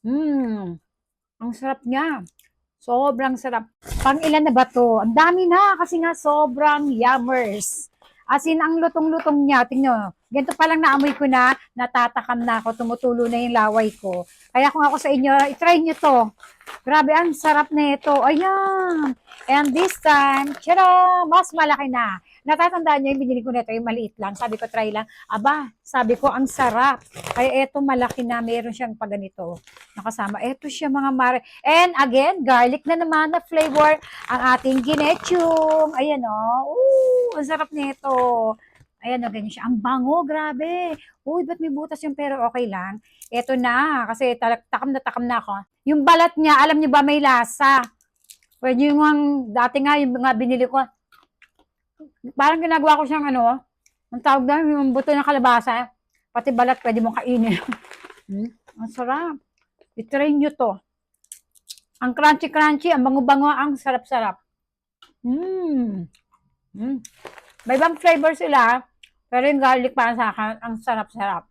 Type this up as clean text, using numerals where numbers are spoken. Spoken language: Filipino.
Hmm, ang sarap niya. Sobrang sarap. Pang ilan na ba to? Ang dami na kasi nga sobrang yummers. As in, ang lutong-lutong niya. Tingnan nyo. Ganito pa lang naamoy ko na, natatakam na ako, tumutulo na yung laway ko. Kaya kung ako sa inyo, itry nyo to. Grabe, ang sarap na ito. Ayan. And this time, tiyara, mas malaki na. Natatandaan niyo yung binili ko nito, yung maliit lang. Sabi ko, try lang. Aba, sabi ko, ang sarap. Kaya ito, malaki na. Meron siyang paganito. Nakasama. Ito siya, mga mare. And again, garlic na naman na flavor ang ating ginechum. Ayan, oh. Ooh, ang sarap nito. Ayan, oh, ganyan siya. Ang bango, grabe. Uy, ba't may butas yung pero okay lang? Ito na, kasi takam na ako. Yung balat niya, alam niyo ba may lasa? Pwede yung dati nga, yung mga binili ko, parang ginagawa ko siyang ano, ang tawag na, yung buto ng kalabasa, pati balat pwede mong kainin. Ang sarap. I-try nyo to. Ang crunchy-crunchy, ang bango-bango, ang sarap-sarap. Mm. Mm. May ibang flavor sila, pero yung garlic para sa akin, ang sarap-sarap.